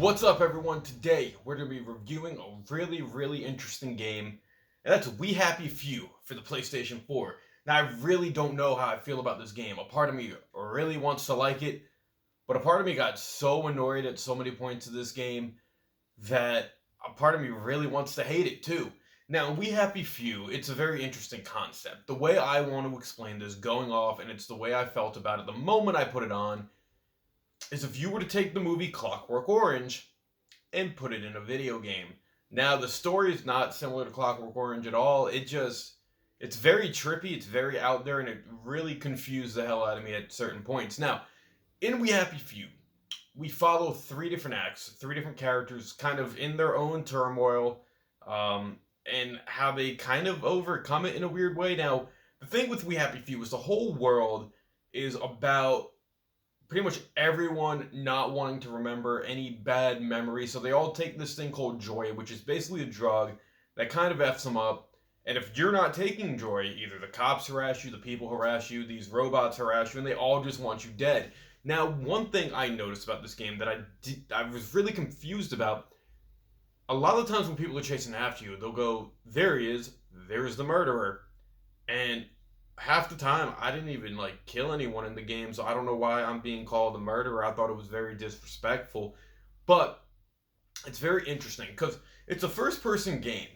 What's up, everyone? Today we're going to be reviewing a really interesting game, and that's We Happy Few for the PlayStation 4. Now, I really don't know how I feel about this game. A part of me really wants to like it, but a part of me got so annoyed at so many points of this game that a part of me really wants to hate it too. Now, We Happy Few, it's a very interesting concept. The way I want to explain this going off, and it's the way I felt about it the moment I put it on, is if you were to take the movie Clockwork Orange and put it in a video game. Now, the story is not similar to Clockwork Orange at all. It's very trippy, it's very out there, and it really confused the hell out of me at certain points. Now, in We Happy Few, we follow three different acts, three different characters, kind of in their own turmoil, and how they kind of overcome it in a weird way. Now, the thing with We Happy Few is the whole world is about pretty much everyone not wanting to remember any bad memories. So they all take this thing called joy, which is basically a drug that kind of F's them up. And if you're not taking joy, either the cops harass you, the people harass you, these robots harass you, and they all just want you dead. Now, one thing I noticed about this game that I was really confused about, a lot of the times when people are chasing after you, they'll go, there he is, there's the murderer. And half the time I didn't even kill anyone in the game, so I don't know why I'm being called a murderer. I thought it was very disrespectful, but it's very interesting because it's a first-person game,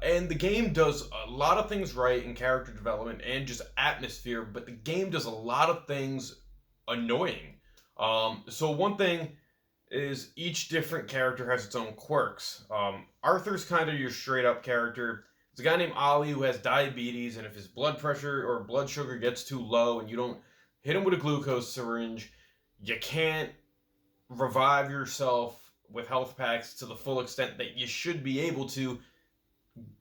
and the game does a lot of things right in character development and just atmosphere, but the game does a lot of things annoying. So one thing is each different character has its own quirks. Arthur's kind of your straight-up character. There's a guy named Ollie who has diabetes, and if his blood pressure or blood sugar gets too low and you don't hit him with a glucose syringe, you can't revive yourself with health packs to the full extent that you should be able to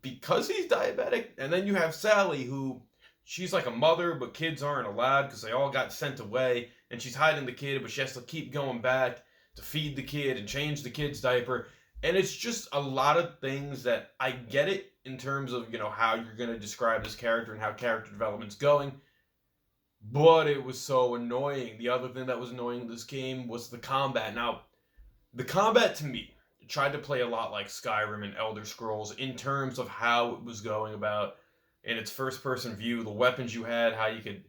because he's diabetic. And then you have Sally, who she's like a mother, but kids aren't allowed because they all got sent away, and she's hiding the kid, but she has to keep going back to feed the kid and change the kid's diaper. And it's just a lot of things that I get it in terms of, how you're going to describe this character and how character development's going. But it was so annoying. The other thing that was annoying in this game was the combat. Now, the combat to me tried to play a lot like Skyrim and Elder Scrolls in terms of how it was going about in its first-person view, the weapons you had, how you could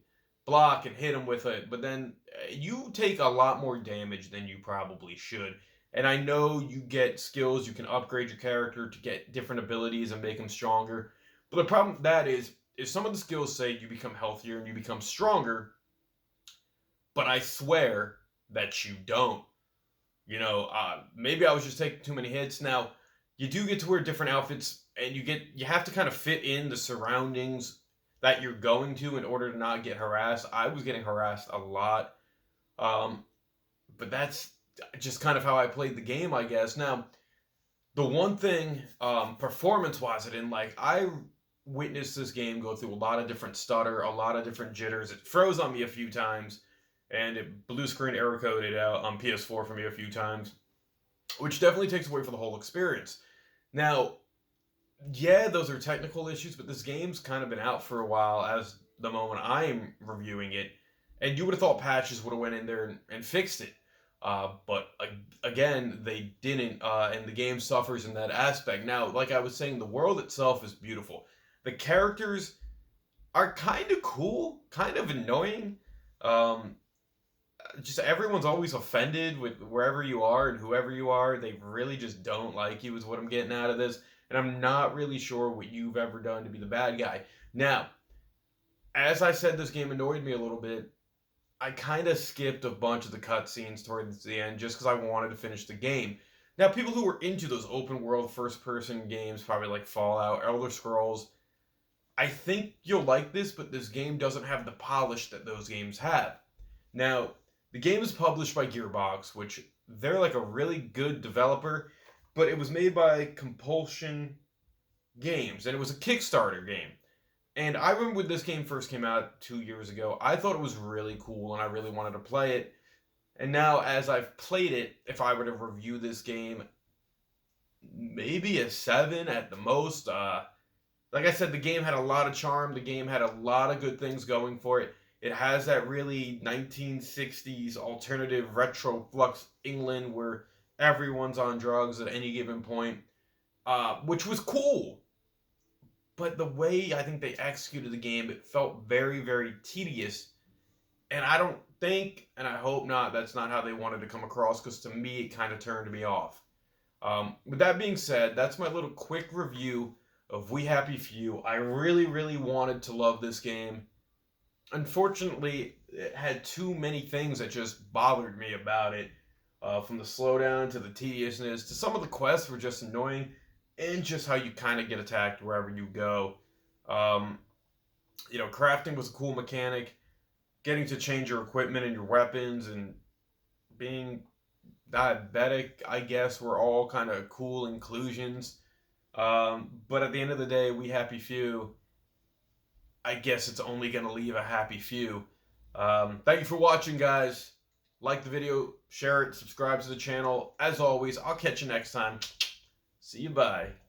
block and hit them with it. But then you take a lot more damage than you probably should. And I know you get skills, you can upgrade your character to get different abilities and make them stronger. But the problem with that is some of the skills say you become healthier and you become stronger, but I swear that you don't. Maybe I was just taking too many hits. Now, you do get to wear different outfits, and you have to kind of fit in the surroundings that you're going to in order to not get harassed. I was getting harassed a lot. But that's just kind of how I played the game, I guess. Now, the one thing, performance-wise, I didn't like. I witnessed this game go through a lot of different stutter, a lot of different jitters. It froze on me a few times, and it blue screen error coded out on PS4 for me a few times, which definitely takes away from the whole experience. Now, yeah, those are technical issues, but this game's kind of been out for a while as the moment I'm reviewing it, and you would have thought patches would have went in there and fixed it. But again, they didn't, and the game suffers in that aspect. Now, like I was saying, the world itself is beautiful. The characters are kind of cool, kind of annoying. Just everyone's always offended with wherever you are and whoever you are. They really just don't like you is what I'm getting out of this. And I'm not really sure what you've ever done to be the bad guy. Now, as I said, this game annoyed me a little bit. I kind of skipped a bunch of the cutscenes towards the end just because I wanted to finish the game. Now, people who were into those open world first-person games, probably like Fallout, Elder Scrolls, I think you'll like this, but this game doesn't have the polish that those games have. Now, the game is published by Gearbox, which they're like a really good developer, but it was made by Compulsion Games, and it was a Kickstarter game. And I remember when this game first came out 2 years ago, I thought it was really cool and I really wanted to play it. And now, as I've played it, if I were to review this game, maybe a 7 at the most. Like I said, the game had a lot of charm. The game had a lot of good things going for it. It has that really 1960s alternative retro flux England where everyone's on drugs at any given point, which was cool. But the way I think they executed the game, it felt very, very tedious. And I don't think, and I hope not, that's not how they wanted to come across, because to me, it kind of turned me off. With that being said, that's my little quick review of We Happy Few. I really, really wanted to love this game. Unfortunately, it had too many things that just bothered me about it. From the slowdown to the tediousness to some of the quests were just annoying, and just how you kind of get attacked wherever you go. Um, Crafting was a cool mechanic. Getting to change your equipment and your weapons and being diabetic, I guess, were all kind of cool inclusions. But at the end of the day, We Happy Few, I guess it's only going to leave a happy few. Thank you for watching, guys. Like the video, share it, subscribe to the channel. As always, I'll catch you next time. See you, bye.